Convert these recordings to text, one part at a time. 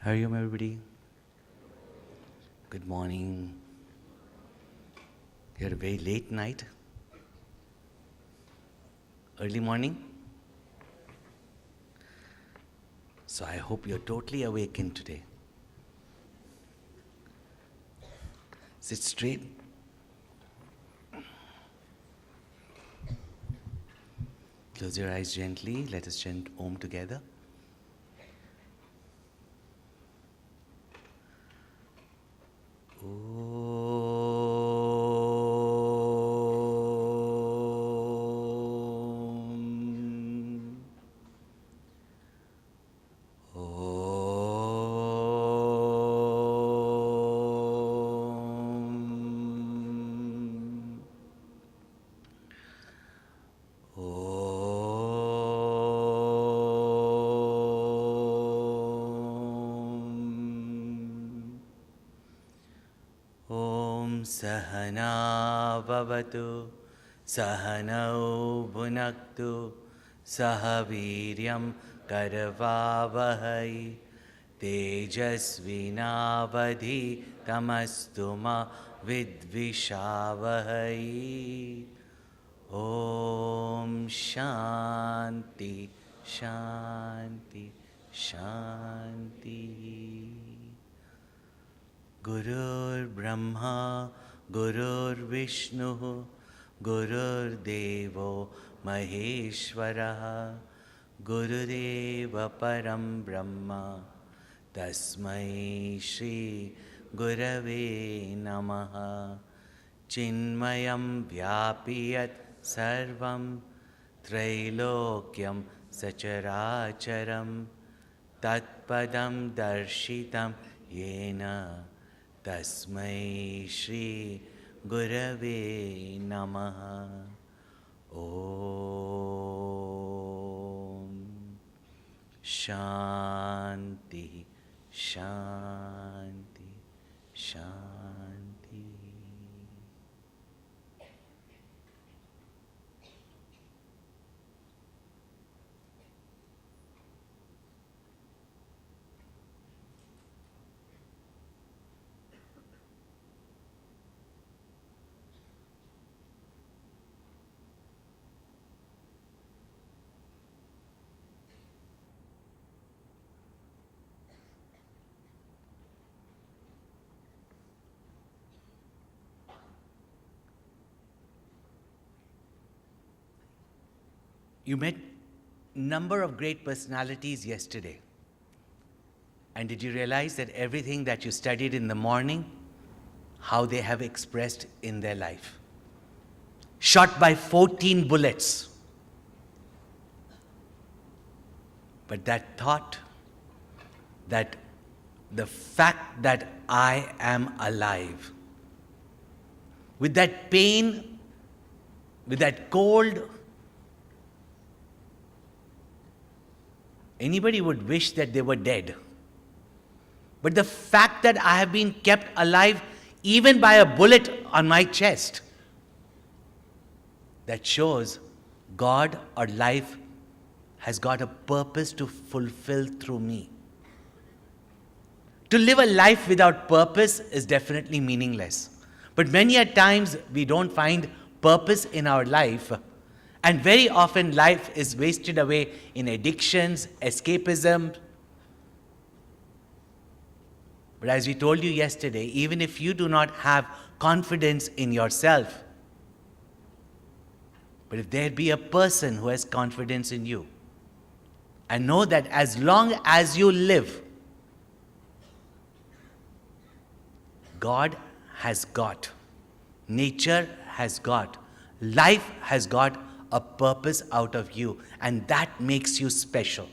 How are you, everybody? Good morning. You had a very late night? Early morning? So I hope you're totally awakened today. Sit straight. Close your eyes gently. Let us chant Om together. Sahana Bhavatu Sahanau Bhunaktu Sahaviryam Karavavahai Tejasvinavadhi Tamastuma Vidvishavahai Om Shanti Shanti Shanti. Gurur Brahma, Gurur Vishnu, Gurur Devo Maheshwara, Gurudeva Param Brahma, Tasmai Shri Gurave Namaha, Chinmayam Vyapiyat Sarvam, Trailokyam Sacharacharam, Tatpadam Darshitam Yena, Tasmai Shri Gurave Namaha. Om Shanti Shanti Shanti. You met number of great personalities yesterday. And did you realize that everything that you studied in the morning, how they have expressed in their life? Shot by 14 bullets. But that thought, that the fact that I am alive, with that pain, with that cold, anybody would wish that they were dead. But the fact that I have been kept alive even by a bullet on my chest, that shows God or life has got a purpose to fulfill through me. To live a life without purpose is definitely meaningless. But many a times we don't find purpose in our life. And very often life is wasted away in addictions, escapism. But as we told you yesterday, even if you do not have confidence in yourself, but if there be a person who has confidence in you, and know that as long as you live, God has got, nature has got, life has got a purpose out of you, and that makes you special.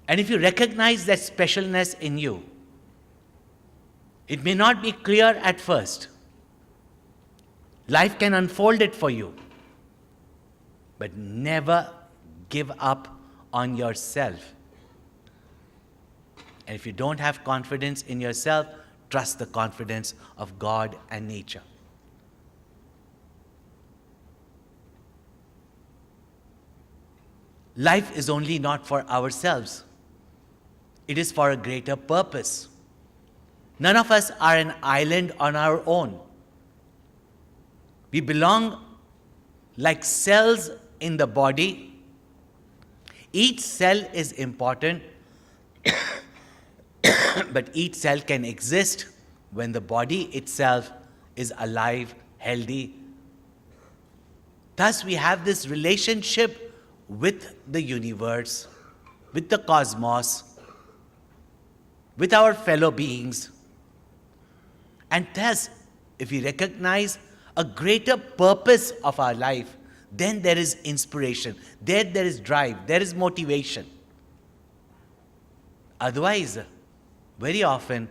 And if you recognize that specialness in you, it may not be clear at first. Life can unfold it for you. But never give up on yourself. And if you don't have confidence in yourself, trust the confidence of God and nature. Life is only not for ourselves. It is for a greater purpose. None of us are an island on our own. We belong like cells in the body. Each cell is important, but each cell can exist when the body itself is alive, healthy. Thus, we have this relationship with the universe, with the cosmos, with our fellow beings. And thus, if we recognize a greater purpose of our life, then there is inspiration, there is drive, there is motivation. Otherwise, very often,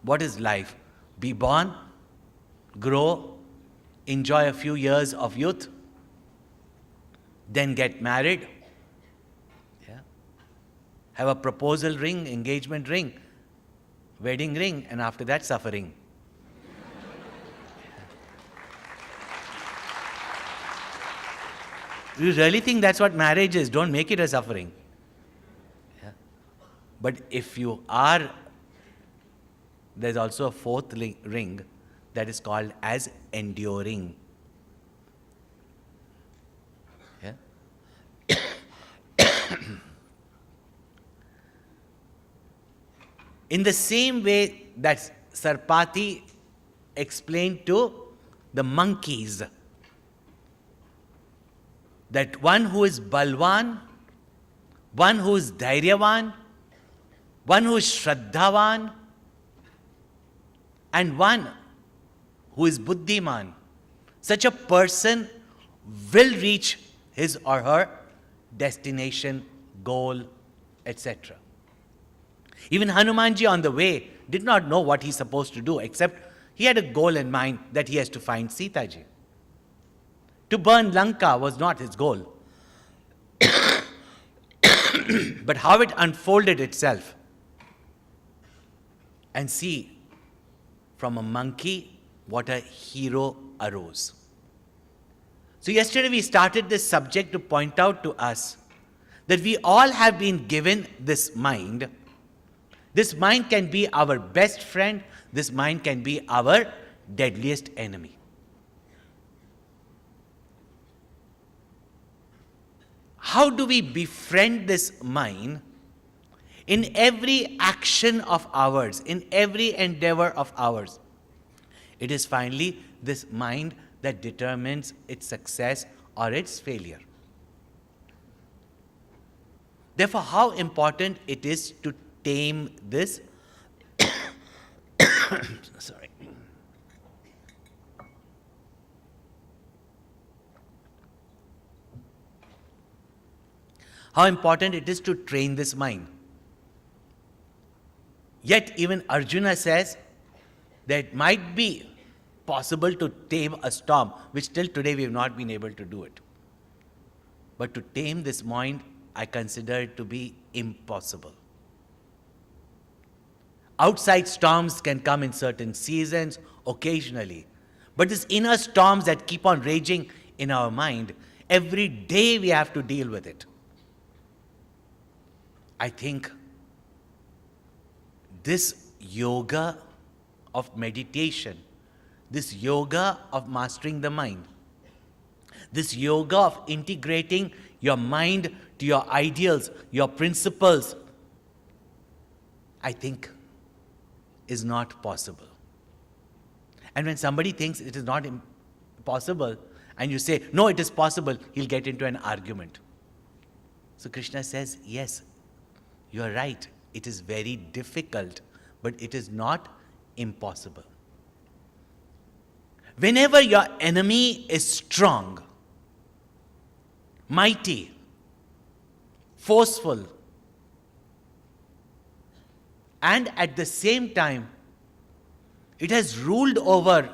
what is life? Be born, grow, enjoy a few years of youth, then get married, have a proposal ring, engagement ring, wedding ring, and after that, suffering. You really think that's what marriage is? Don't make it a suffering. But if you are, there's also a fourth ring that is called as enduring. In the same way that Sarpati explained to the monkeys that one who is Balwan, one who is Dhairyavan, one who is Shraddhavan, and one who is Buddhiman, such a person will reach his or her destination, goal, etc. Even Hanumanji on the way did not know what he's supposed to do, except he had a goal in mind that he has to find Sita ji. To burn Lanka was not his goal. But how it unfolded itself. And see, from a monkey, what a hero arose. So yesterday we started this subject to point out to us that we all have been given this mind. This mind can be our best friend. This mind can be our deadliest enemy. How do we befriend this mind in every action of ours, in every endeavor of ours? It is finally this mind that determines its success or its failure. Therefore, how important it is to tame this sorry. How important it is to train this mind. Yet even Arjuna says that it might be possible to tame a storm, which till today we have not been able to do it. But to tame this mind, I consider it to be impossible. Outside storms can come in certain seasons, occasionally. But these inner storms that keep on raging in our mind, every day we have to deal with it. I think this yoga of meditation, this yoga of mastering the mind, this yoga of integrating your mind to your ideals, your principles, I think is not possible. And when somebody thinks it is not possible, and you say, no, it is possible, he'll get into an argument. So Krishna says, yes, you are right, it is very difficult, but it is not impossible. Whenever your enemy is strong, mighty, forceful, and at the same time, it has ruled over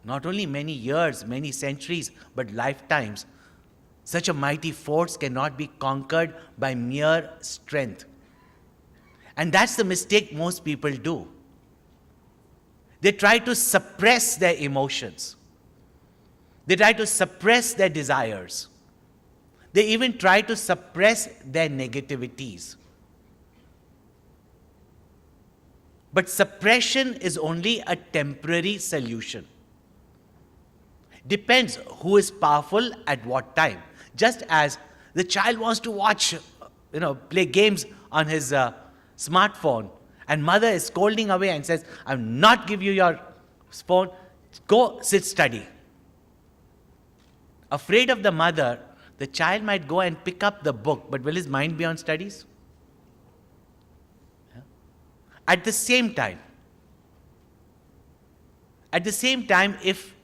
not only many years, many centuries, but lifetimes. Such a mighty force cannot be conquered by mere strength. And that's the mistake most people do. They try to suppress their emotions. They try to suppress their desires. They even try to suppress their negativities. But suppression is only a temporary solution. Depends who is powerful at what time. Just as the child wants to watch, play games on his smartphone, and mother is scolding away and says, "I will not give you your phone, go sit study." Afraid of the mother, the child might go and pick up the book, but will his mind be on studies? Yeah. At the same time, if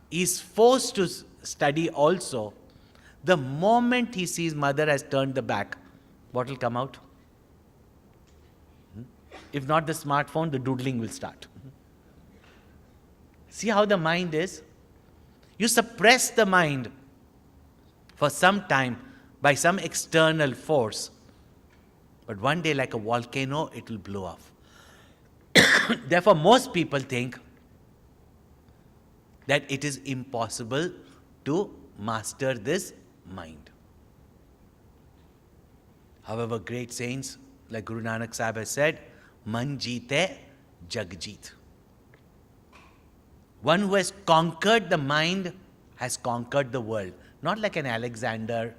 he is forced to study also, the moment he sees mother has turned the back, what will come out? If not the smartphone, the doodling will start. See how the mind is? You suppress the mind for some time by some external force, but one day, like a volcano, it will blow off. Therefore, most people think that it is impossible to master this mind. However, great saints like Guru Nanak Sahib has said, "Man jeete, jag jeet." One who has conquered the mind has conquered the world. Not like an Alexander,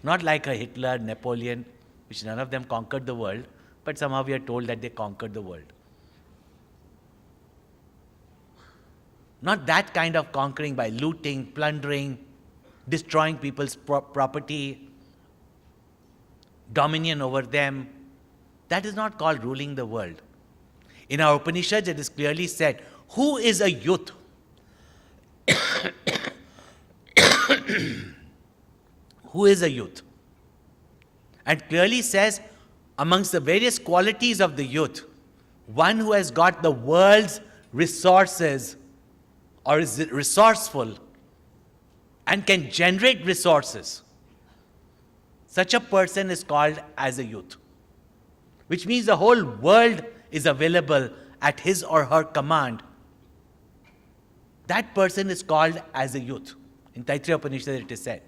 not like a Hitler, Napoleon, which none of them conquered the world, but somehow we are told that they conquered the world. Not that kind of conquering by looting, plundering, destroying people's property, dominion over them. That is not called ruling the world. In our Upanishads, it is clearly said, who is a youth? Who is a youth? And clearly says, amongst the various qualities of the youth, one who has got the world's resources or is resourceful and can generate resources. Such a person is called as a youth. Which means the whole world is available at his or her command. That person is called as a youth. In Taittiriya Upanishad it is said.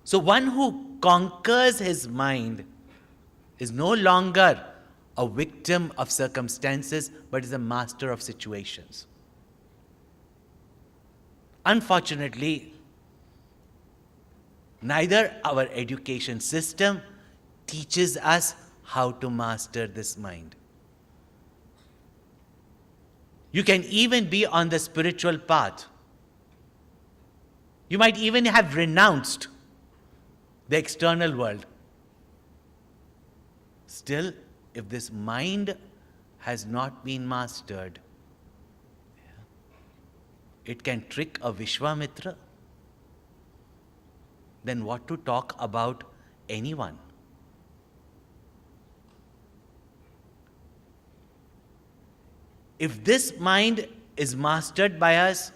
So one who conquers his mind is no longer a victim of circumstances, but is a master of situations. Unfortunately, neither our education system teaches us how to master this mind. You can even be on the spiritual path. You might even have renounced the external world. Still, if this mind has not been mastered, it can trick a Vishwamitra. Then what to talk about anyone? If this mind is mastered by us,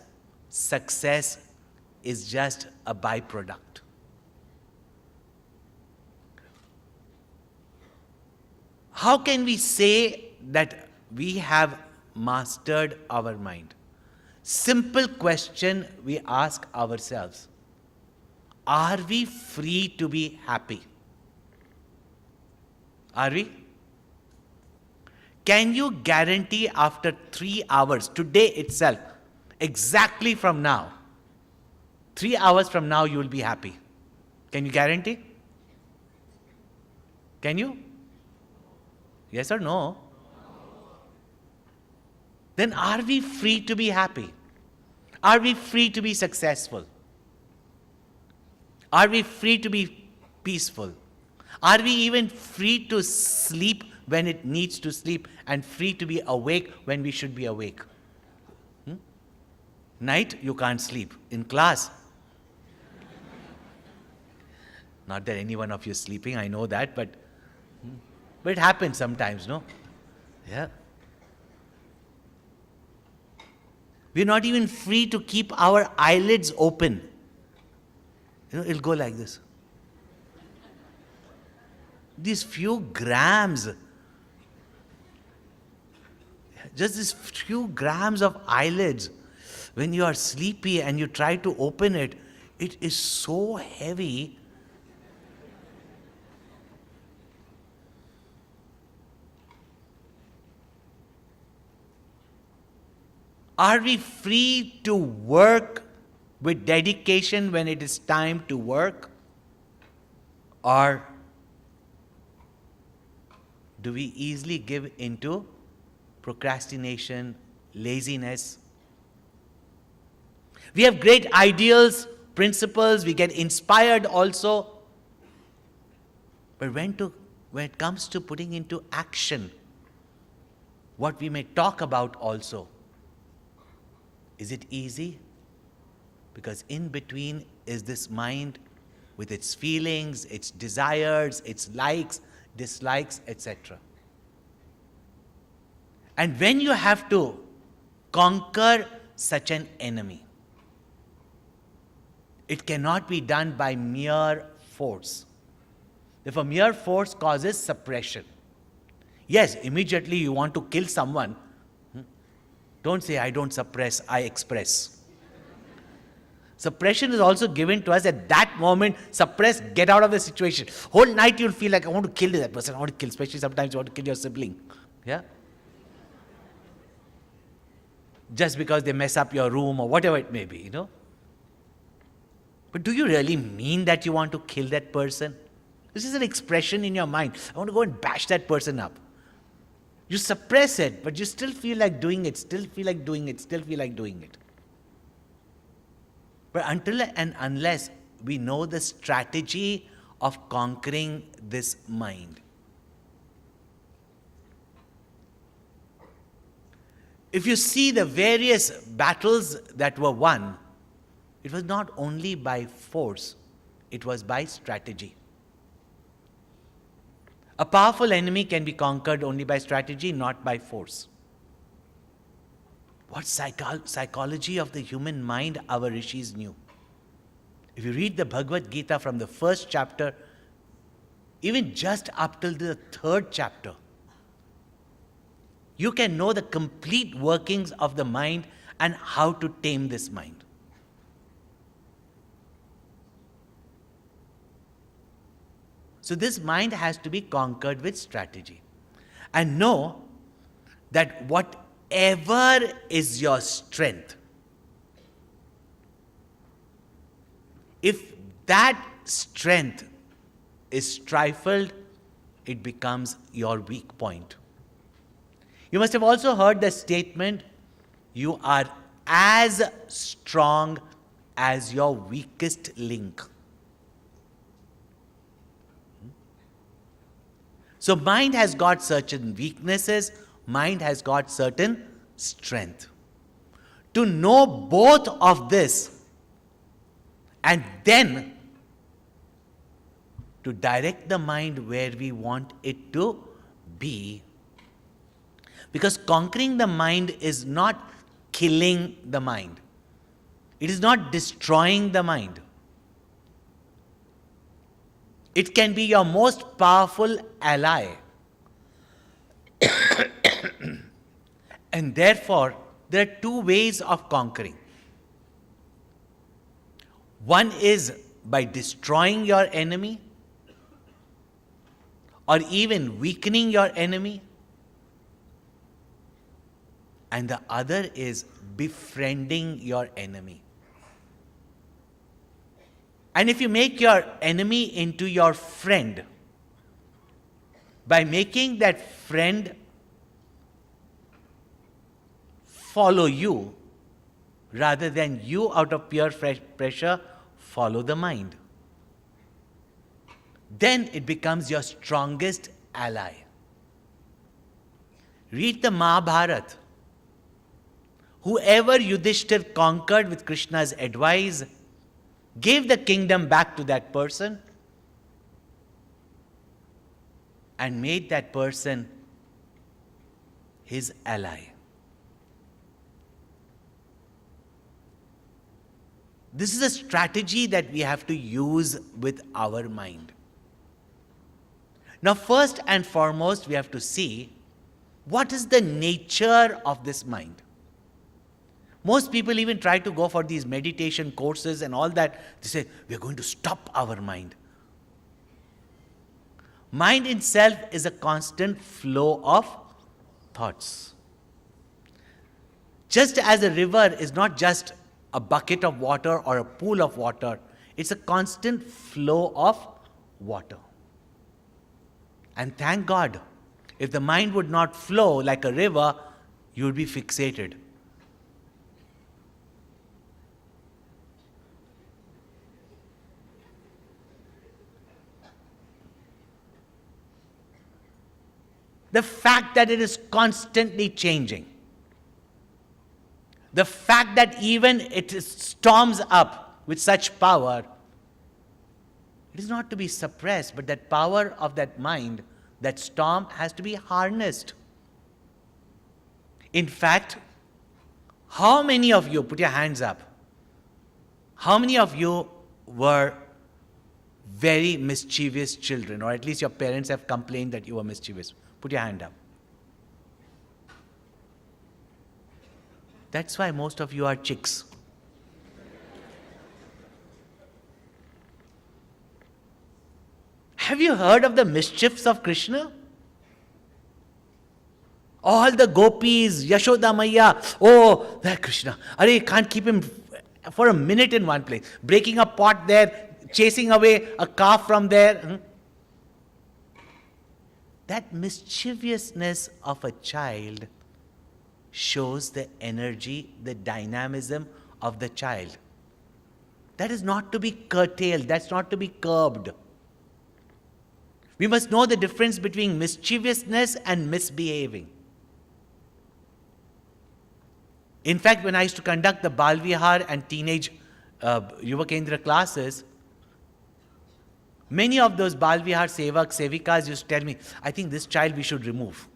success is just a byproduct. How can we say that we have mastered our mind? Simple question we ask ourselves. Are we free to be happy? Are we? Can you guarantee after 3 hours, today itself, exactly from now, 3 hours from now you will be happy? Can you guarantee? Can you? Yes or no? Then are we free to be happy? Are we free to be successful? Are we free to be peaceful? Are we even free to sleep when it needs to sleep and free to be awake when we should be awake? Night, you can't sleep. In class. Not that any one of you is sleeping, I know that, but it happens sometimes, no? Yeah. We're not even free to keep our eyelids open. It'll go like this. These few grams, just these few grams of eyelids, when you are sleepy and you try to open it, it is so heavy. Are we free to work with dedication when it is time to work? Or do we easily give into procrastination, laziness? We have great ideals, principles, we get inspired also. But when it comes to putting into action what we may talk about also, is it easy? Because in between is this mind with its feelings, its desires, its likes, dislikes, etc. And when you have to conquer such an enemy, it cannot be done by mere force. Therefore, mere force causes suppression. Yes, immediately you want to kill someone. Don't say, I don't suppress, I express. Suppression is also given to us at that moment. Suppress, get out of the situation. Whole night you'll feel like, I want to kill that person, I want to kill, especially sometimes you want to kill your sibling. Yeah? Just because they mess up your room or whatever it may be, you know. But do you really mean that you want to kill that person? This is an expression in your mind. I want to go and bash that person up. You suppress it, but you still feel like doing it, still feel like doing it, still feel like doing it. But until and unless we know the strategy of conquering this mind, if you see the various battles that were won, it was not only by force, it was by strategy. A powerful enemy can be conquered only by strategy, not by force. What psychology of the human mind our rishis knew. If you read the Bhagavad Gita from the first chapter, even just up till the third chapter, you can know the complete workings of the mind and how to tame this mind. So this mind has to be conquered with strategy. And know that whatever is your strength, if that strength is stifled, it becomes your weak point. You must have also heard the statement, you are as strong as your weakest link. So mind has got certain weaknesses, mind has got certain strength. To know both of this and then to direct the mind where we want it to be. Because conquering the mind is not killing the mind. It is not destroying the mind. It can be your most powerful ally. And therefore, there are two ways of conquering. One is by destroying your enemy or even weakening your enemy. And the other is befriending your enemy. And if you make your enemy into your friend, by making that friend follow you, rather than you out of pure pressure follow the mind, then it becomes your strongest ally. Read the Mahabharata. Whoever Yudhishthir conquered with Krishna's advice, gave the kingdom back to that person and made that person his ally. This is a strategy that we have to use with our mind. Now, first and foremost, we have to see what is the nature of this mind. Most people even try to go for these meditation courses and all that. They say, we are going to stop our mind. Mind itself is a constant flow of thoughts. Just as a river is not just a bucket of water or a pool of water, it's a constant flow of water. And thank God, if the mind would not flow like a river, you would be fixated. The fact that it is constantly changing, the fact that even it storms up with such power, it is not to be suppressed, but that power of that mind, that storm, has to be harnessed. In fact, how many of you, put your hands up, how many of you were very mischievous children, or at least your parents have complained that you were mischievous? Put your hand up. That's why most of you are chicks. Have you heard of the mischiefs of Krishna? All the gopis, Yashoda Maya, oh, that Krishna. Arey, can't keep him for a minute in one place. Breaking a pot there, chasing away a calf from there. That mischievousness of a child shows the energy, the dynamism of the child. That is not to be curtailed, that's not to be curbed. We must know the difference between mischievousness and misbehaving. In fact, when I used to conduct the Bal Vihar and teenage Yuva Kendra classes, many of those Bal Vihar Sevak, Sevikas used to tell me, I think this child we should remove.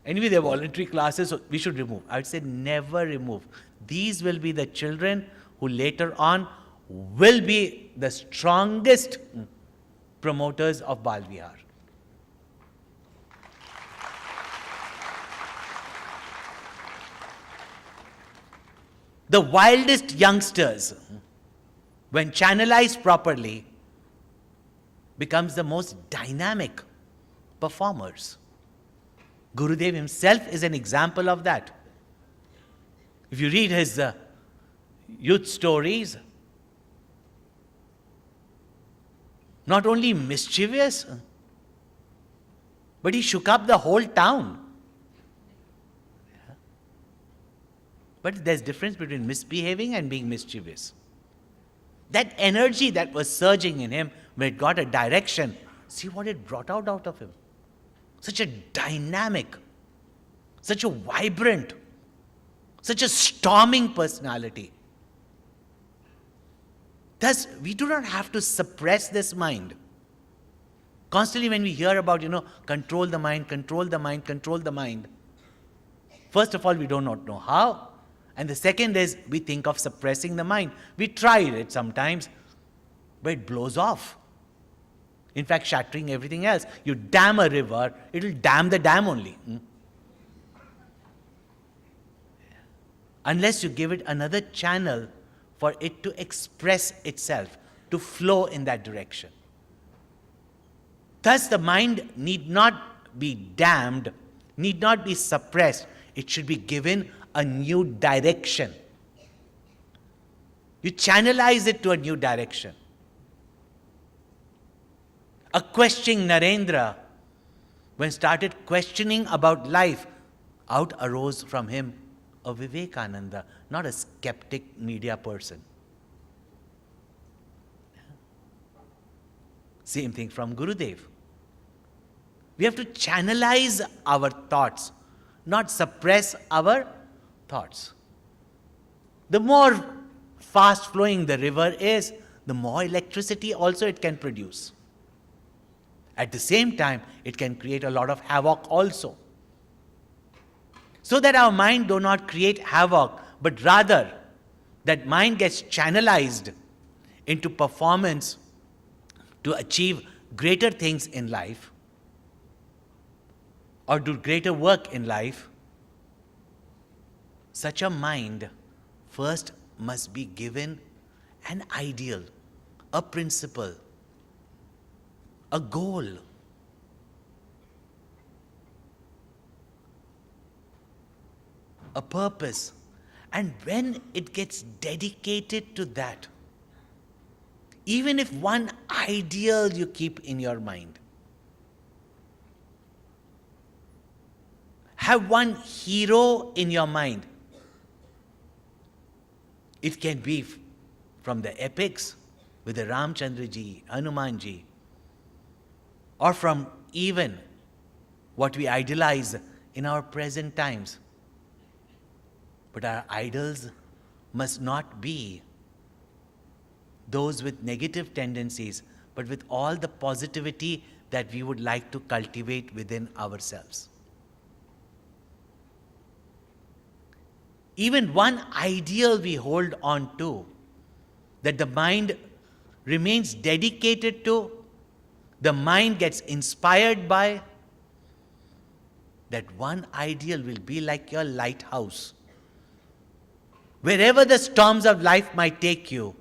Anyway, they're voluntary classes, so we should remove. I would say never remove. These will be the children who later on will be the strongest promoters of Bal Vihar. The wildest youngsters, when channelized properly, becomes the most dynamic performers. Gurudev himself is an example of that. If you read his youth stories, not only mischievous, but he shook up the whole town. But there's difference between misbehaving and being mischievous. That energy that was surging in him, when it got a direction, see what it brought out of him. Such a dynamic, such a vibrant, such a storming personality. Thus, we do not have to suppress this mind. Constantly when we hear about, control the mind, control the mind, control the mind. First of all, we do not know how. And the second is, we think of suppressing the mind. We tried it sometimes, but it blows off. In fact, shattering everything else. You dam a river, it will dam the dam only. Unless you give it another channel for it to express itself, to flow in that direction. Thus, the mind need not be dammed, need not be suppressed. It should be given a new direction. You channelize it to a new direction. A questioning Narendra, when started questioning about life, out arose from him a Vivekananda, not a skeptic media person. Same thing from Gurudev. We have to channelize our thoughts, not suppress our thoughts. The more fast flowing the river is, the more electricity also it can produce. At the same time, it can create a lot of havoc also. So that our mind do not create havoc, but rather that mind gets channelized into performance to achieve greater things in life or do greater work in life. Such a mind first must be given an ideal, a principle, a goal. a purpose. And when it gets dedicated to that, even if one ideal you keep in your mind, have one hero in your mind. It can be from the epics with the Ramchandraji, Hanumanji, or from even what we idolize in our present times. But our idols must not be those with negative tendencies, but with all the positivity that we would like to cultivate within ourselves. Even one ideal we hold on to, that the mind remains dedicated to, the mind gets inspired by, that one ideal will be like your lighthouse. Wherever the storms of life might take you,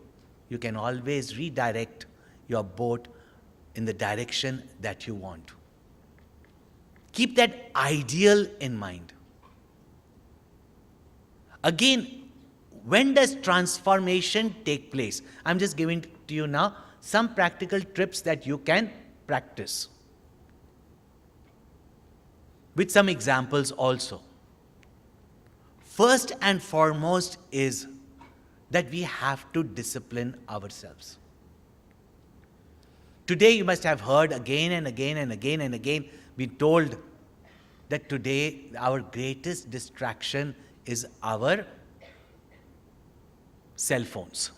you can always redirect your boat in the direction that you want. Keep that ideal in mind. Again, when does transformation take place? I'm just giving to you now some practical tips that you can practice, with some examples also. First and foremost is that we have to discipline ourselves. Today you must have heard again and again and again and again, been told that today our greatest distraction is our cell phones.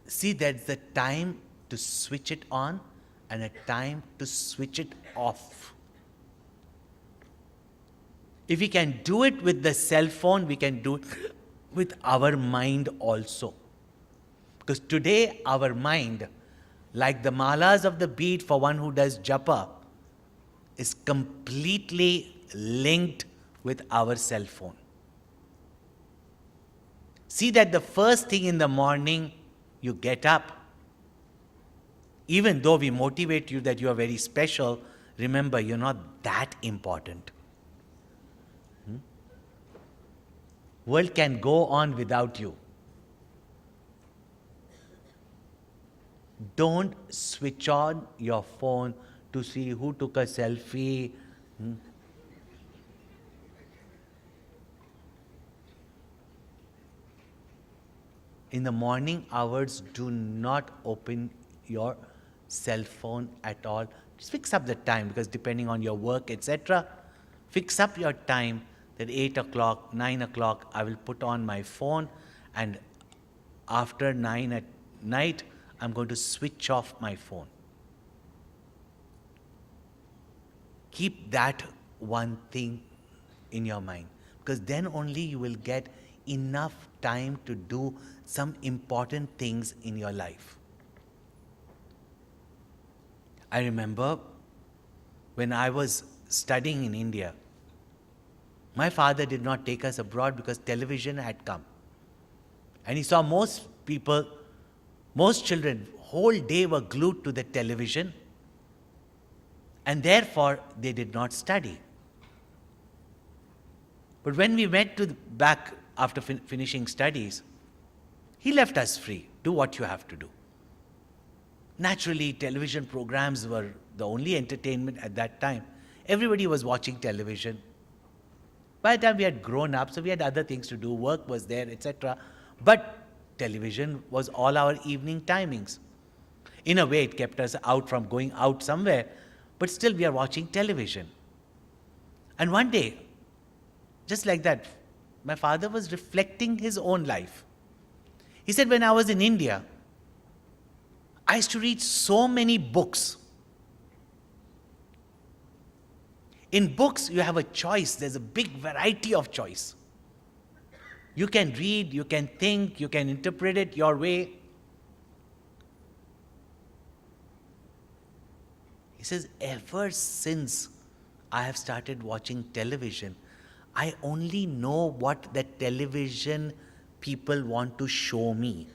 See, there's a time to switch it on and a time to switch it off. If we can do it with the cell phone, we can do it with our mind also. Because today our mind, like the malas of the bead for one who does japa, is completely linked with our cell phone. See that the first thing in the morning you get up, even though we motivate you that you are very special, remember you're not that important. World can go on without you. Don't switch on your phone to see who took a selfie. In the morning hours, do not open your cell phone at all. Just fix up the time, because depending on your work, etc., fix up your time that 8 o'clock, 9 o'clock, I will put on my phone, and after 9 at night, I'm going to switch off my phone. Keep that one thing in your mind, because then only you will get enough time to do some important things in your life. I remember when I was studying in India, my father did not take us abroad because television had come. And he saw most people, most children, whole day were glued to the television, and therefore they did not study. But when we went back after finishing studies, he left us free. Do what you have to do. Naturally, television programs were the only entertainment at that time. Everybody was watching television. By the time we had grown up, so we had other things to do, work was there, etc. But television was all our evening timings. In a way, it kept us out from going out somewhere, but still we are watching television. And one day, just like that, my father was reflecting his own life. He said, when I was in India, I used to read so many books. In books, you have a choice. There's a big variety of choice. You can read, you can think, you can interpret it your way. He says, ever since I have started watching television, I only know what the television people want to show me.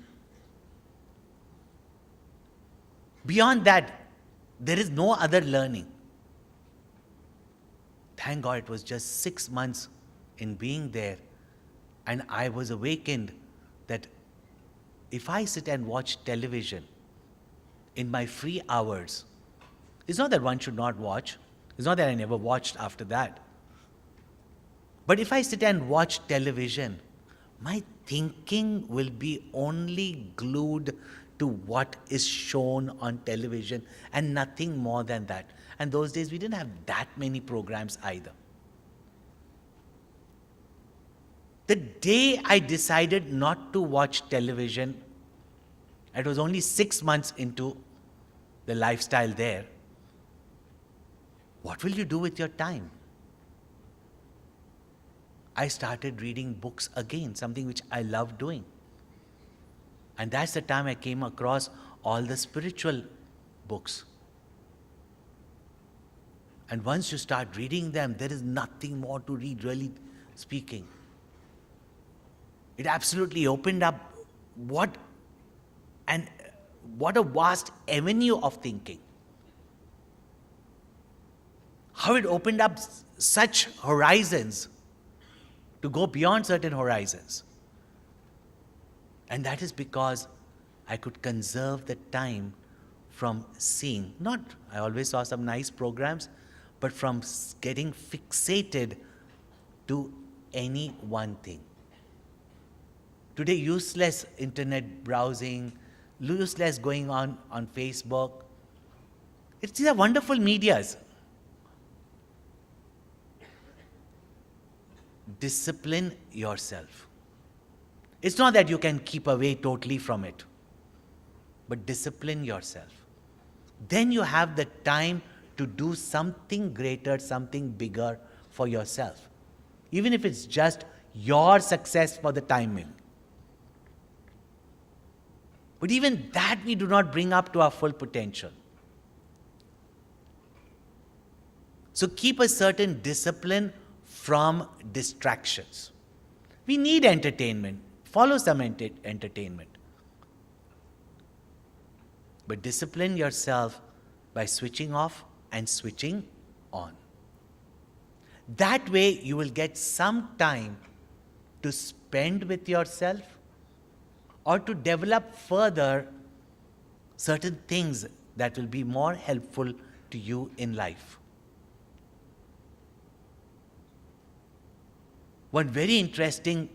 Beyond that, there is no other learning. thank God it was just 6 months in being there, and I was awakened that if I sit and watch television in my free hours, it's not that one should not watch, it's not that I never watched after that. But if I sit and watch television, my thinking will be only glued to what is shown on television and nothing more than that. And those days we didn't have that many programs either. The day I decided not to watch television, it was only 6 months into the lifestyle there. What will you do with your time? I started reading books again, something which I love doing. And that's the time I came across all the spiritual books. And once you start reading them, there is nothing more to read, really speaking. It absolutely opened up what a vast avenue of thinking. How it opened up such horizons to go beyond certain horizons. And that is because I could conserve the time from seeing, I always saw some nice programs, but from getting fixated to any one thing. Today, useless internet browsing, useless going on Facebook. These are wonderful medias. Discipline yourself. It's not that you can keep away totally from it, but discipline yourself. Then you have the time to do something greater, something bigger for yourself. Even if it's just your success for the time being. But even that we do not bring up to our full potential. So keep a certain discipline from distractions. We need entertainment. Follow some entertainment. But discipline yourself by switching off and switching on. That way you will get some time to spend with yourself or to develop further certain things that will be more helpful to you in life. One very interesting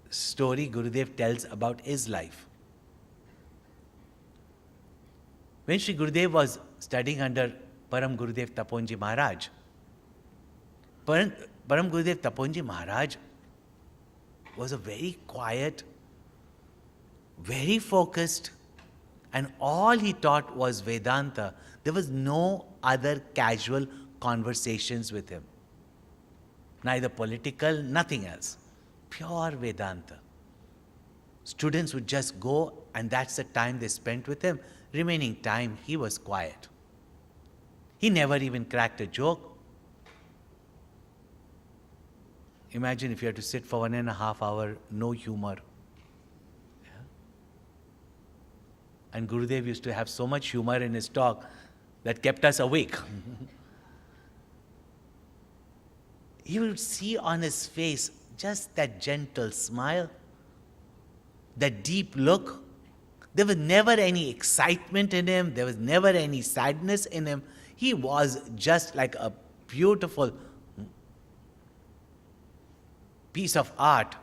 story Gurudev tells about his life. When Sri Gurudev was studying under Param Gurudev Taponji Maharaj, Param Gurudev Taponji Maharaj was a very quiet, very focused, and all he taught was Vedanta. There was no other casual conversations with him. Neither political, nothing else. Pure Vedanta. Students would just go, and that's the time they spent with him. Remaining time, he was quiet. He never even cracked a joke. Imagine if you had to sit for 1.5 hours, no humor. Yeah? And Gurudev used to have so much humor in his talk that kept us awake. You would see on his face just that gentle smile, that deep look. There was never any excitement in him. There was never any sadness in him. He was just like a beautiful piece of art,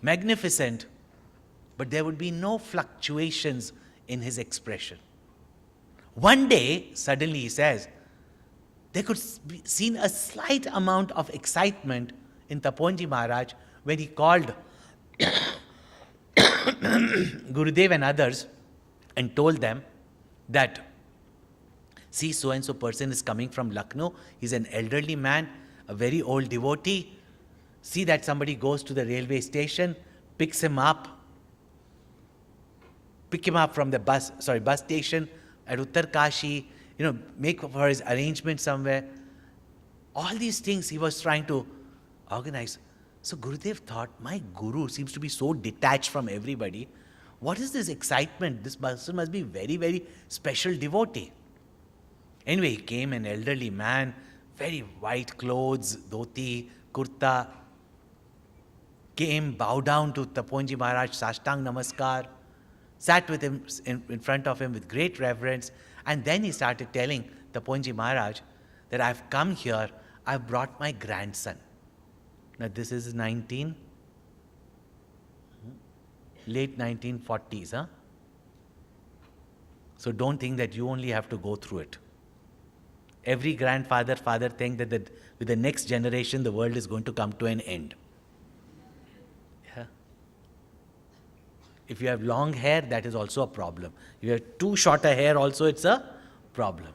magnificent, but there would be no fluctuations in his expression. One day, suddenly he says, there could be seen a slight amount of excitement in Taponji Maharaj when he called Gurudev and others and told them that, see, so-and-so person is coming from Lucknow. He's an elderly man, a very old devotee. See that somebody goes to the railway station, pick him up from the bus station at Uttar Kashi, make for his arrangement somewhere. All these things he was trying to organize. So Gurudev thought, my guru seems to be so detached from everybody. What is this excitement? This person must be very, very special devotee. Anyway, he came, an elderly man, very white clothes, dhoti, kurta, came, bowed down to Taponji Maharaj, Sashtang Namaskar, sat with him in front of him with great reverence, and then he started telling Taponji Maharaj that I've come here, I've brought my grandson. Now this is late 1940s, huh? So don't think that you only have to go through it. Every father thinks that with the next generation, the world is going to come to an end. Yeah. If you have long hair, that is also a problem. If you have too short a hair also, it's a problem.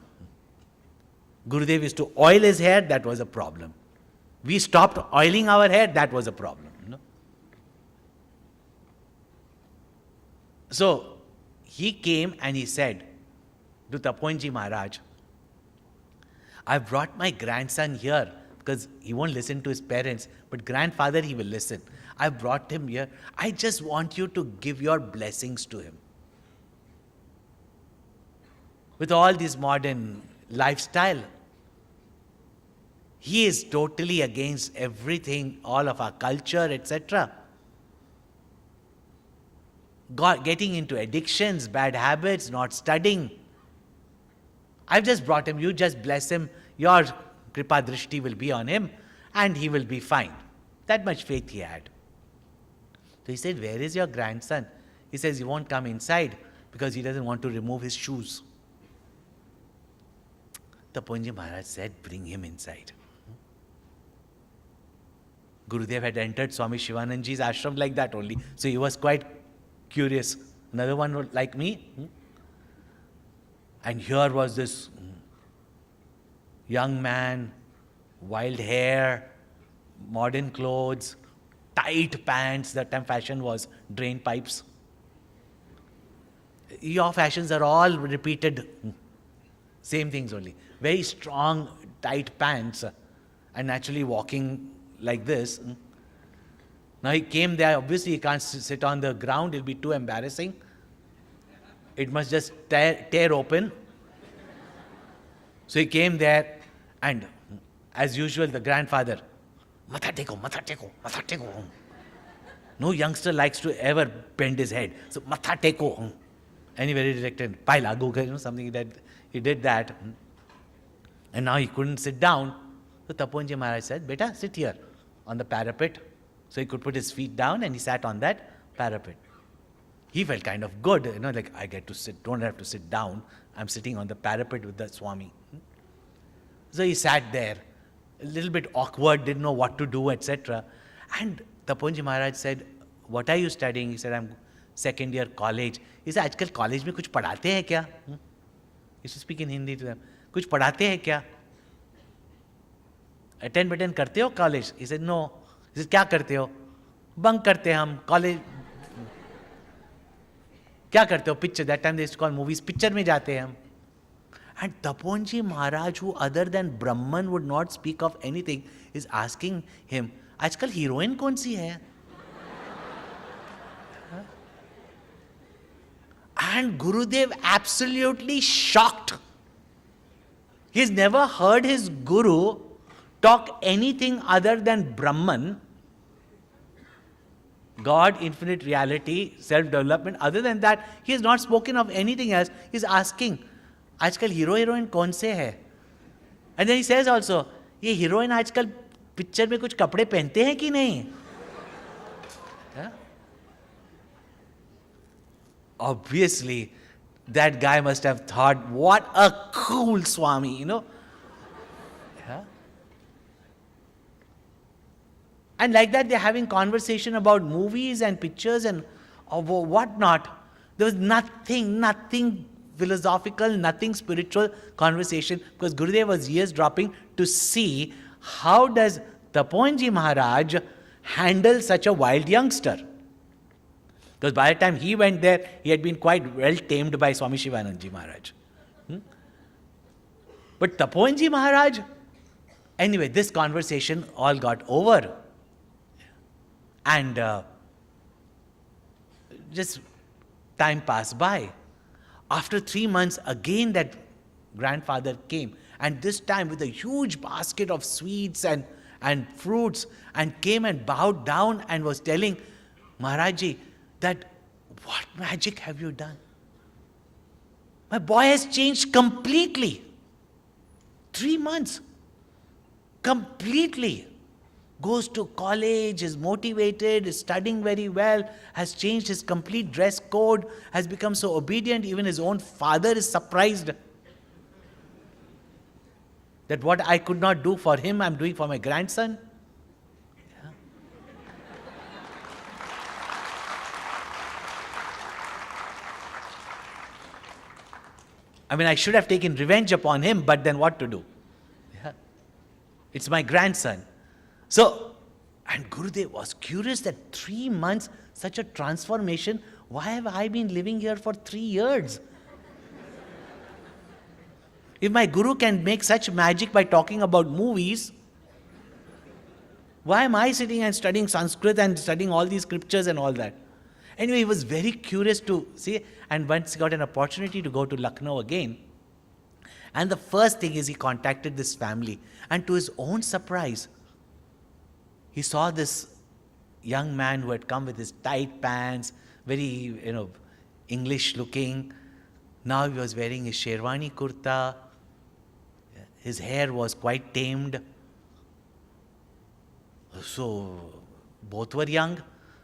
Gurudev used to oil his hair, that was a problem. We stopped oiling our hair, that was a problem. So, he came and he said to Taponji Maharaj, I've brought my grandson here because he won't listen to his parents, but grandfather he will listen. I brought him here. I just want you to give your blessings to him. With all this modern lifestyle, he is totally against everything, all of our culture, etc. Getting into addictions, bad habits, not studying. I've just brought him, you just bless him, your kripa drishti will be on him and he will be fine. That much faith he had. So he said, where is your grandson? He says, he won't come inside because he doesn't want to remove his shoes. Taponji Maharaj said, bring him inside. Gurudev had entered Swami Shivanandaji's ashram like that only. So he was quite curious. Another one like me. And here was this young man, wild hair, modern clothes, tight pants. That time fashion was drain pipes. Your fashions are all repeated. Same things only. Very strong, tight pants. And naturally walking like this. Now he came there, obviously he can't sit on the ground, it'll be too embarrassing. It must just tear open. So he came there and as usual the grandfather, matha teko, matha teko, matha teko. No youngster likes to ever bend his head. So matha teko. And he very directed, pai lagu, something that he did that. And now he couldn't sit down. So Taponji Maharaj said, beta, sit here on the parapet. So he could put his feet down and he sat on that parapet. He felt kind of good, like I get to sit, don't have to sit down. I'm sitting on the parapet with the Swami. So he sat there, a little bit awkward, didn't know what to do, etc. And Taponji Maharaj said, what are you studying? He said, I'm second year college. He said, आजकल college में कुछ पढ़ाते हैं क्या? He used to speak in Hindi to them. कुछ पढ़ाते हैं क्या? Attend करते हो college? He said, no. He said, क्या करते हो? Bunk करते हैं हम college. क्या करते हो? Picture. That time they used to call movies. Picture में जाते हैं हम. And Taponji Maharaj, who other than Brahman would not speak of anything, is asking him, आजकल heroine कौन सी है? And Gurudev absolutely shocked. He's never heard his guru talk anything other than Brahman, God, infinite reality, self-development. Other than that, he has not spoken of anything else. He's asking, आजकल hero heroine कौन से है? And then he says also, ये heroine आजकल picture में कुछ कपड़े पहनते हैं कि नहीं? Obviously, that guy must have thought, what a cool Swami, And like that, they're having conversation about movies and pictures and whatnot. There was nothing philosophical, nothing spiritual conversation, because Gurudev was eavesdropping to see how does Taponji Maharaj handle such a wild youngster. Because by the time he went there, he had been quite well tamed by Swami Shivanandaji Maharaj. But Taponji Maharaj, anyway, this conversation all got over. And just time passed by. After 3 months, again that grandfather came, and this time with a huge basket of sweets and fruits, and came and bowed down and was telling Maharaji that, what magic have you done? My boy has changed completely. 3 months. Completely. Goes to college, is motivated, is studying very well, has changed his complete dress code, has become so obedient, even his own father is surprised that what I could not do for him, I'm doing for my grandson. Yeah. I mean, I should have taken revenge upon him, but then what to do? Yeah. It's my grandson. So, and Gurudev was curious that 3 months, such a transformation, why have I been living here for 3 years? If my Guru can make such magic by talking about movies, why am I sitting and studying Sanskrit and studying all these scriptures and all that? Anyway, he was very curious to see, and once he got an opportunity to go to Lucknow again, and the first thing is he contacted this family, and to his own surprise, he saw this young man who had come with his tight pants, very, English looking. Now he was wearing his sherwani kurta. His hair was quite tamed. So both were young.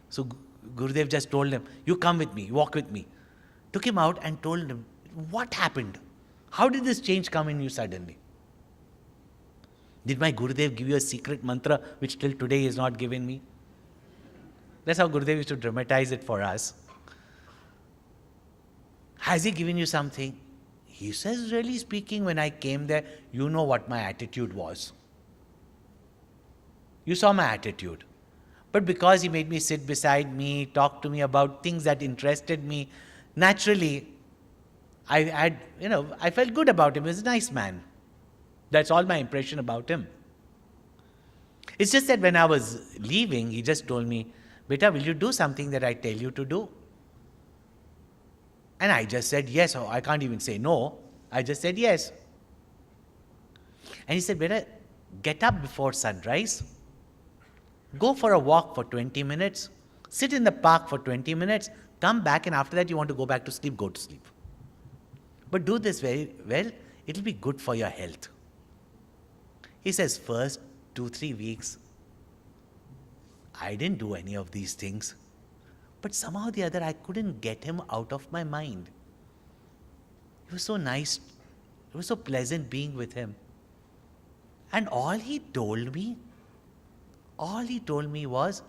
So Gurudev just told him, you come with me, walk with me. Took him out and told him, what happened? How did this change come in you suddenly? Did my Gurudev give you a secret mantra which till today is not given me? That's how Gurudev used to dramatize it for us. Has he given you something? He says, really speaking, when I came there, you know what my attitude was. You saw my attitude. But because he made me sit beside me, talk to me about things that interested me, naturally, I felt good about him. He was a nice man. That's all my impression about him. It's just that when I was leaving, he just told me, Beta, will you do something that I tell you to do? And I just said yes. I can't even say no. I just said yes. And he said, Beta, get up before sunrise. Go for a walk for 20 minutes. Sit in the park for 20 minutes. Come back, and after that you want to go back to sleep, go to sleep. But do this very well. It'll be good for your health. He says, first 2-3 weeks, I didn't do any of these things. But somehow or the other, I couldn't get him out of my mind. It was so nice. It was so pleasant being with him. And all he told me was,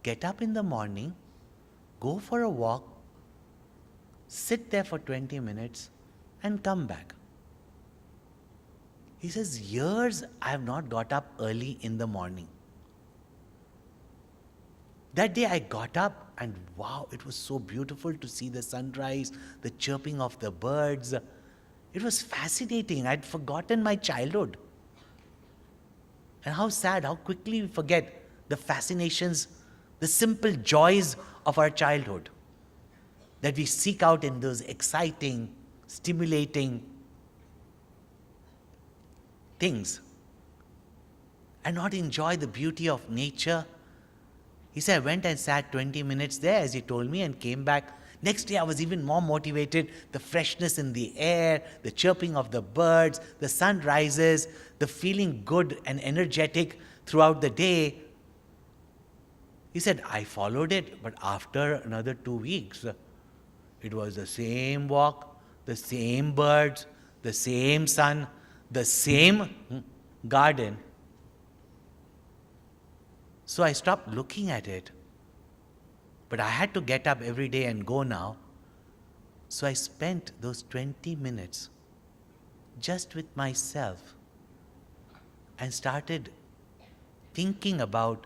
get up in the morning, go for a walk, sit there for 20 minutes, and come back. He says, years I have not got up early in the morning. That day I got up, and wow, it was so beautiful to see the sunrise, the chirping of the birds. It was fascinating. I'd forgotten my childhood. And how sad, how quickly we forget the fascinations, the simple joys of our childhood that we seek out in those exciting, stimulating things and not enjoy the beauty of nature. He said, I went and sat 20 minutes there, as he told me, and came back. Next day I was even more motivated. The freshness in the air, the chirping of the birds, the sunrises, the feeling good and energetic throughout the day. He said, I followed it, but after another 2 weeks, it was the same walk, the same birds, the same sun, the same garden. So I stopped looking at it. But I had to get up every day and go now. So I spent those 20 minutes just with myself and started thinking about,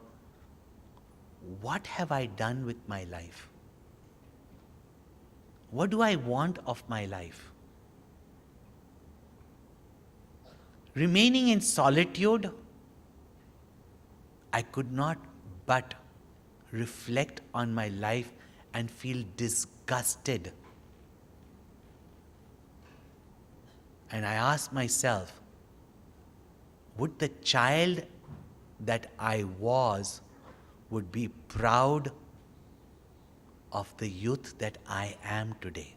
what have I done with my life? What do I want of my life? Remaining in solitude, I could not but reflect on my life and feel disgusted. And I asked myself, would the child that I was would be proud of the youth that I am today?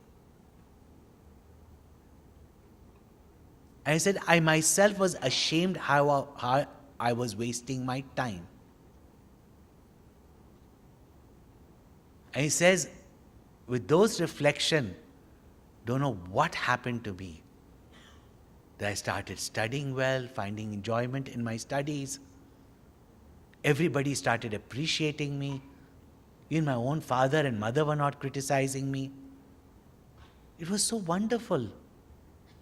I said, I myself was ashamed how I was wasting my time. And he says, with those reflections, don't know what happened to me. That I started studying well, finding enjoyment in my studies. Everybody started appreciating me. Even my own father and mother were not criticizing me. It was so wonderful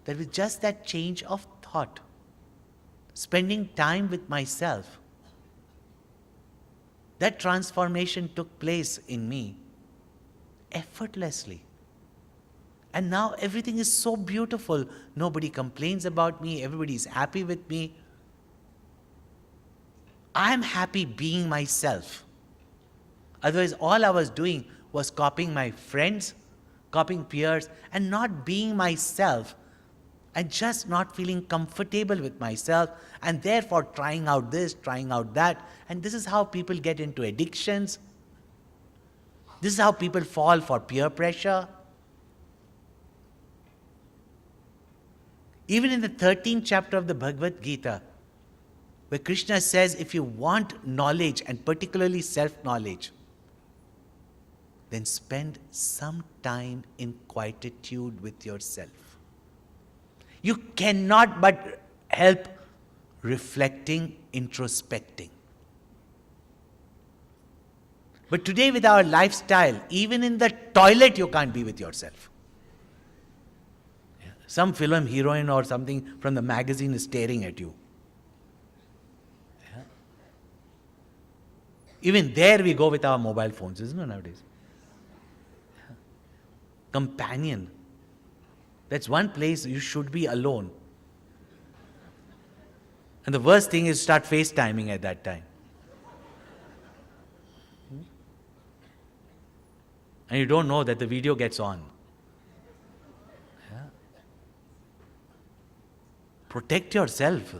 that with just that change of thought, spending time with myself, that transformation took place in me effortlessly. And now everything is so beautiful. Nobody complains about me. Everybody is happy with me. I am happy being myself. Otherwise, all I was doing was copying my friends, copying peers, and not being myself, and just not feeling comfortable with myself, and therefore trying out this, trying out that. And this is how people get into addictions. This is how people fall for peer pressure. Even in the 13th chapter of the Bhagavad Gita, where Krishna says, if you want knowledge, and particularly self-knowledge, then spend some time in quietude with yourself. You cannot but help reflecting, introspecting. But today with our lifestyle, even in the toilet you can't be with yourself. Some film heroine or something from the magazine is staring at you. Yeah. Even there we go with our mobile phones, isn't it, nowadays? Yeah. Companion. That's one place you should be alone. And the worst thing is start FaceTiming at that time. And you don't know that the video gets on. Protect yourself.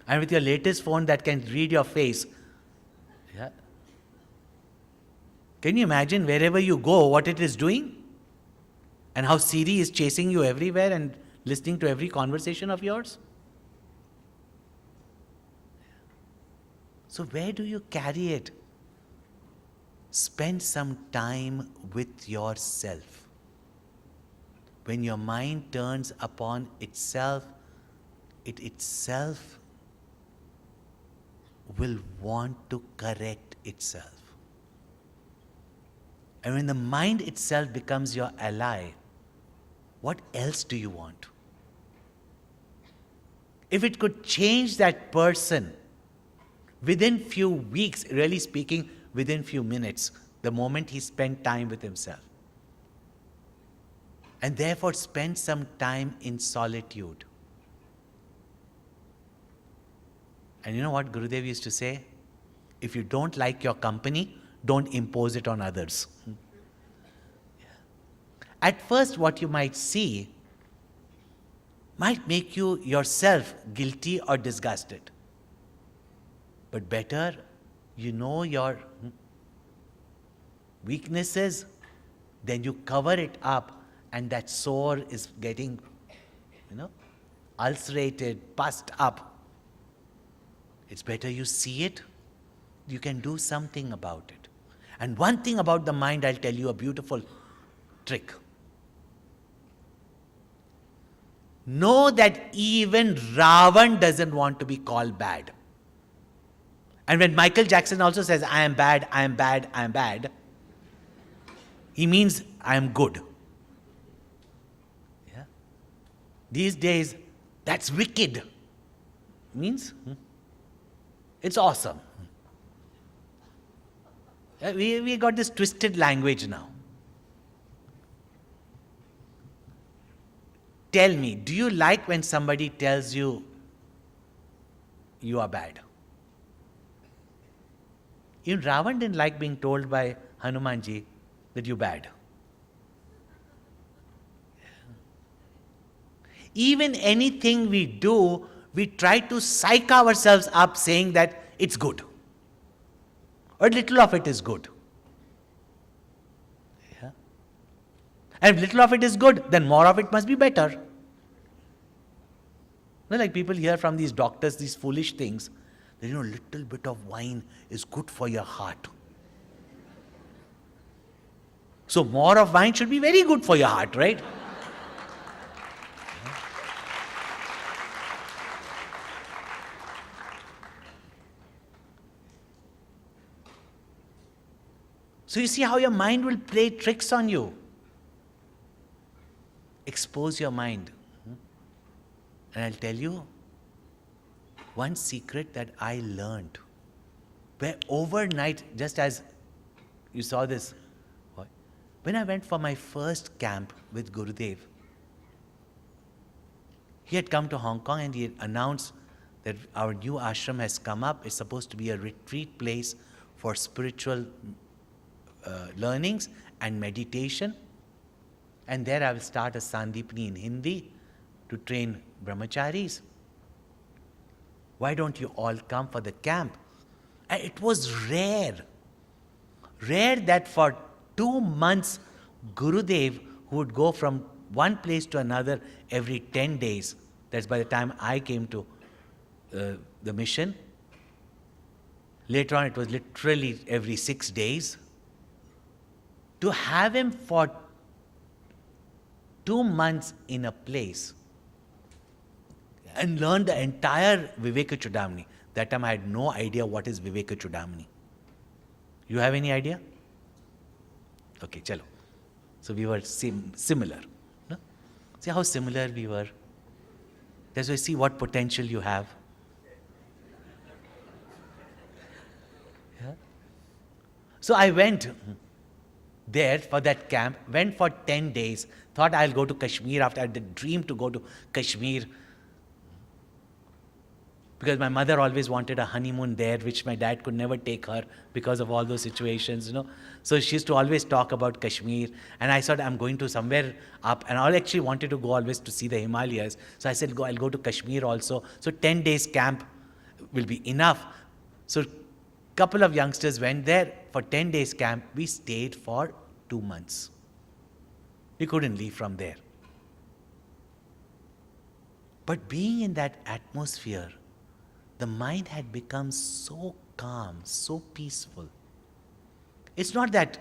And with your latest phone that can read your face. Yeah. Can you imagine wherever you go what it is doing? And how Siri is chasing you everywhere and listening to every conversation of yours? So where do you carry it? Spend some time with yourself. When your mind turns upon itself, it itself will want to correct itself. And when the mind itself becomes your ally, what else do you want? If it could change that person within few weeks, really speaking, within few minutes, the moment he spent time with himself, and therefore spend some time in solitude. And you know what Gurudev used to say? If you don't like your company, don't impose it on others. At first, what you might see might make you yourself guilty or disgusted. But better, you know your weaknesses, then you cover it up, and that sore is getting, ulcerated, pussed up. It's better you see it. You can do something about it. And one thing about the mind, I'll tell you a beautiful trick. Know that even Ravan doesn't want to be called bad. And when Michael Jackson also says, I am bad, I am bad, I am bad, he means I am good. Yeah. These days, that's wicked. Means it's awesome. We got this twisted language now. Tell me, do you like when somebody tells you you are bad? Even Ravan didn't like being told by Hanumanji that you're bad. Even anything we do, we try to psych ourselves up saying that it's good. Or little of it is good. Yeah. And if little of it is good, then more of it must be better. Like people hear from these doctors these foolish things, that little bit of wine is good for your heart. So more of wine should be very good for your heart, right? So you see how your mind will play tricks on you. Expose your mind. And I'll tell you one secret that I learned. Where overnight, just as you saw this, when I went for my first camp with Gurudev, he had come to Hong Kong and he had announced that our new ashram has come up. It's supposed to be a retreat place for spiritual learnings and meditation. And there I will start a Sandipni in Hindi to train brahmacharis. Why don't you all come for the camp? And it was rare that for 2 months, Gurudev, who would go from one place to another every 10 days, that's by the time I came to the mission. Later on, it was literally every 6 days. To have him for 2 months in a place and learn the entire Viveka Chudamani. That time I had no idea what is Viveka Chudamani. You have any idea? Okay, chalo. So we were similar. No? See how similar we were. That's why see what potential you have. Yeah? So I went there for that camp, went for 10 days, thought I'll go to Kashmir after I had the dream to go to Kashmir. Because my mother always wanted a honeymoon there, which my dad could never take her because of all those situations, So she used to always talk about Kashmir. And I thought I'm going to somewhere up. And I actually wanted to go always to see the Himalayas. So I said, I'll go to Kashmir also. So 10 days camp will be enough. So couple of youngsters went there for 10 days camp. We stayed for 2 months. We couldn't leave from there. But being in that atmosphere, the mind had become so calm, so peaceful. It's not that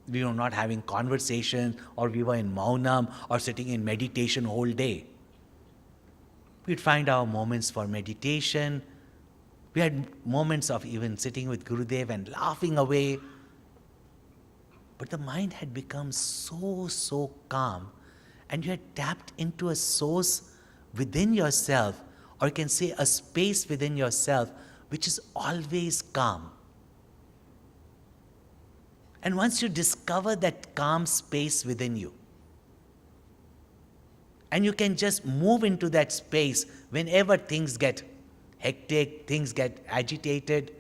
we were not having conversations or we were in Maunam or sitting in meditation whole day. We'd find our moments for meditation. We had moments of even sitting with Gurudev and laughing away. But the mind had become so calm, and you had tapped into a source within yourself, or you can say a space within yourself which is always calm. And once you discover that calm space within you, and you can just move into that space whenever things get hectic, things get agitated,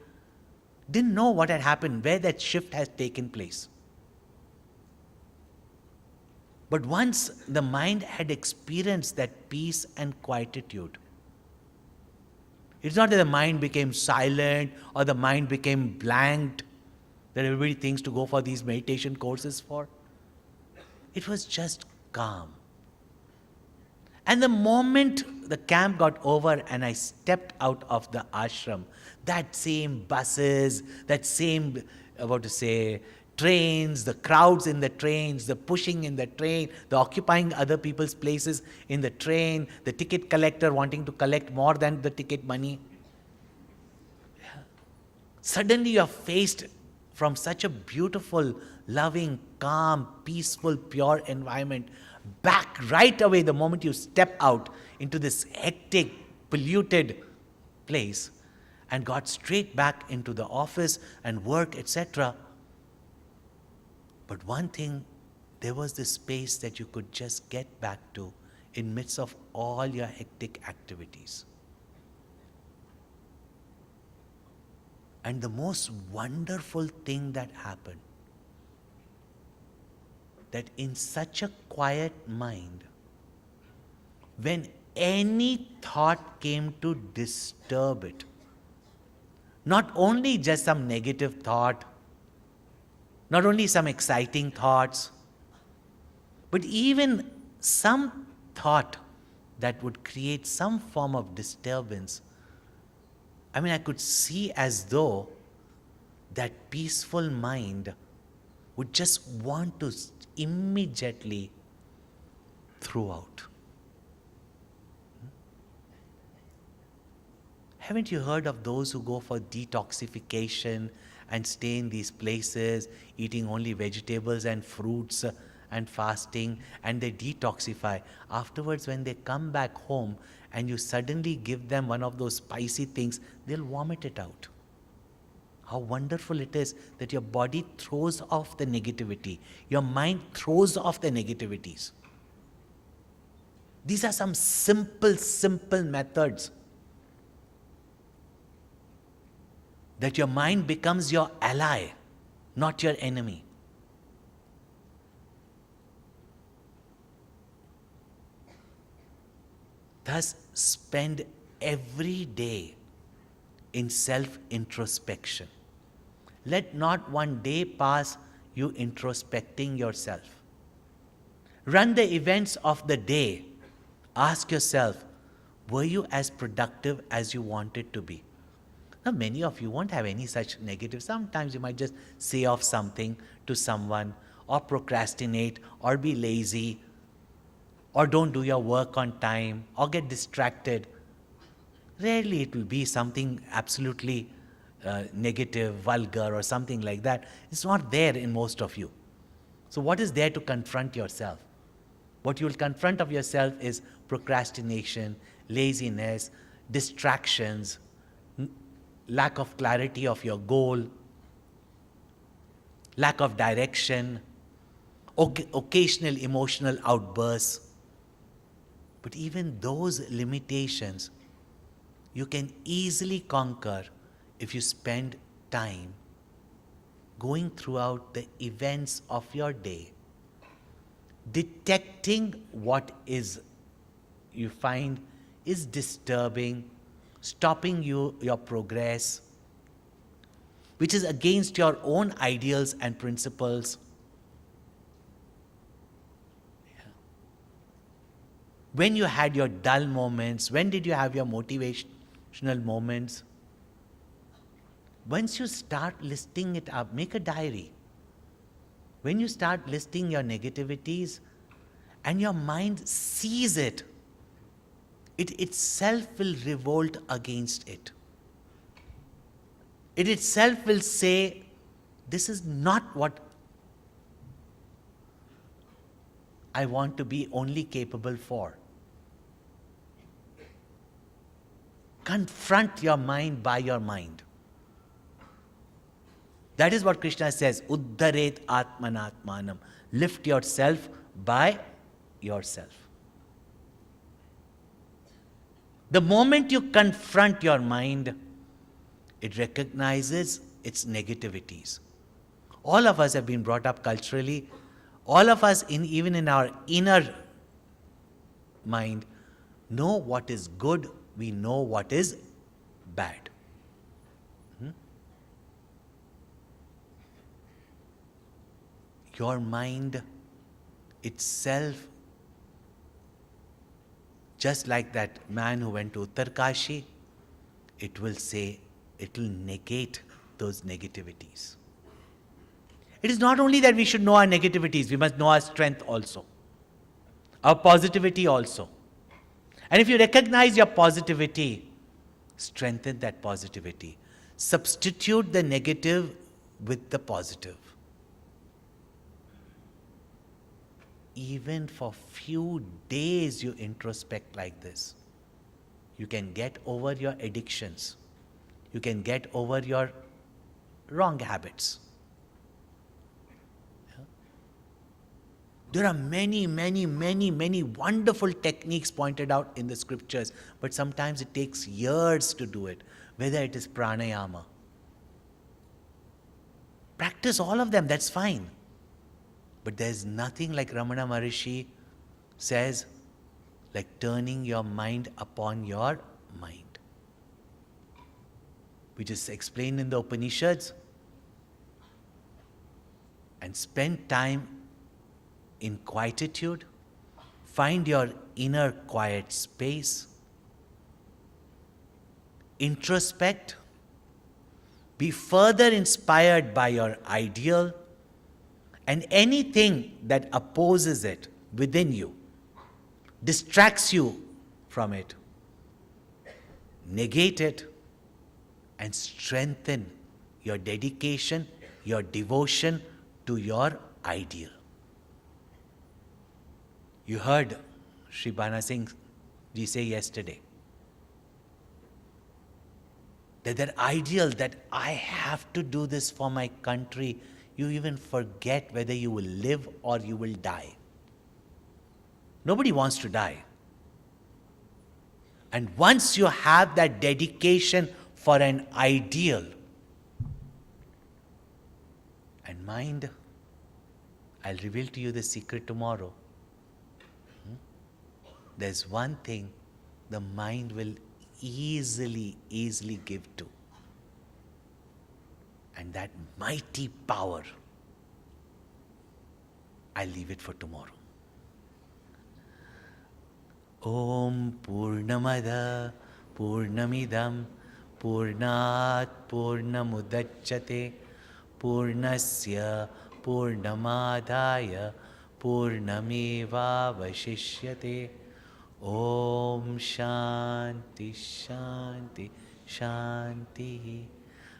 didn't know what had happened, where that shift has taken place. But once the mind had experienced that peace and quietude, it's not that the mind became silent or the mind became blanked that everybody thinks to go for these meditation courses for. It was just calm. And the moment the camp got over and I stepped out of the ashram, that same buses, that same, trains, the crowds in the trains, the pushing in the train, the occupying other people's places in the train, the ticket collector wanting to collect more than the ticket money. Suddenly you are faced from such a beautiful, loving, calm, peaceful, pure environment, back right away the moment you step out into this hectic, polluted place and got straight back into the office and work, etc. But one thing, there was this space that you could just get back to in midst of all your hectic activities. And the most wonderful thing that happened, that in such a quiet mind, when any thought came to disturb it, not only just some negative thought, not only some exciting thoughts, but even some thought that would create some form of disturbance, I could see as though that peaceful mind would just want to immediately throw out. Haven't you heard of those who go for detoxification and stay in these places, eating only vegetables and fruits and fasting, and they detoxify? Afterwards, when they come back home and you suddenly give them one of those spicy things, they'll vomit it out. How wonderful it is that your body throws off the negativity, your mind throws off the negativities. These are some simple methods that your mind becomes your ally, not your enemy. Thus, spend every day in self-introspection. Let not one day pass you introspecting yourself. Run the events of the day. Ask yourself, were you as productive as you wanted to be? Now, many of you won't have any such negative. Sometimes you might just say off something to someone, or procrastinate, or be lazy, or don't do your work on time, or get distracted. Rarely it will be something absolutely negative, vulgar, or something like that. It's not there in most of you. So what is there to confront yourself? What you will confront of yourself is procrastination, laziness, distractions, lack of clarity of your goal, lack of direction, occasional emotional outbursts. But even those limitations you can easily conquer if you spend time going throughout the events of your day, detecting what is you find is disturbing, stopping your progress, which is against your own ideals and principles. When you had your dull moments, when did you have your motivational moments? Once you start listing it up, make a diary. When you start listing your negativities and your mind sees it, it itself will revolt against it. It itself will say, this is not what I want to be only capable for. Confront your mind by your mind. That is what Krishna says, Uddharet Atmanatmanam. Lift yourself by yourself. The moment you confront your mind, it recognizes its negativities. All of us have been brought up culturally. All of us, even in our inner mind, know what is good. We know what is bad. Your mind itself, just like that man who went to Uttarkashi, it will say, it will negate those negativities. It is not only that we should know our negativities, we must know our strength also, our positivity also. And if you recognize your positivity, strengthen that positivity. Substitute the negative with the positive. Even for few days you introspect like this, you can get over your addictions. You can get over your wrong habits. There are many wonderful techniques pointed out in the scriptures, but sometimes it takes years to do it, whether it is pranayama. Practice all of them, that's fine. But there's nothing like Ramana Maharishi says, like turning your mind upon your mind. We just explained in the Upanishads. And spend time in quietude. Find your inner quiet space. Introspect. Be further inspired by your ideal and anything that opposes it within you, distracts you from it. Negate it and strengthen your dedication, your devotion to your ideal. You heard Sri Bana Singh ji say yesterday that ideal that I have to do this for my country, you even forget whether you will live or you will die. Nobody wants to die. And once you have that dedication for an ideal, and mind, I'll reveal to you the secret tomorrow. There's one thing the mind will easily give to. And that mighty power, I'll leave it for tomorrow. Om Purnamada Purnamidam Purnat Purnamudachyate Purnasya Purnamadaya Purnameva Vashishyate. Om Shanti Shanti Shanti.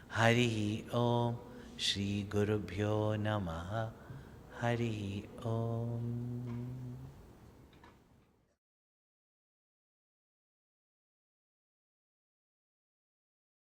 Hari Om. Shri Gurubhyo Namaha. Hari Om.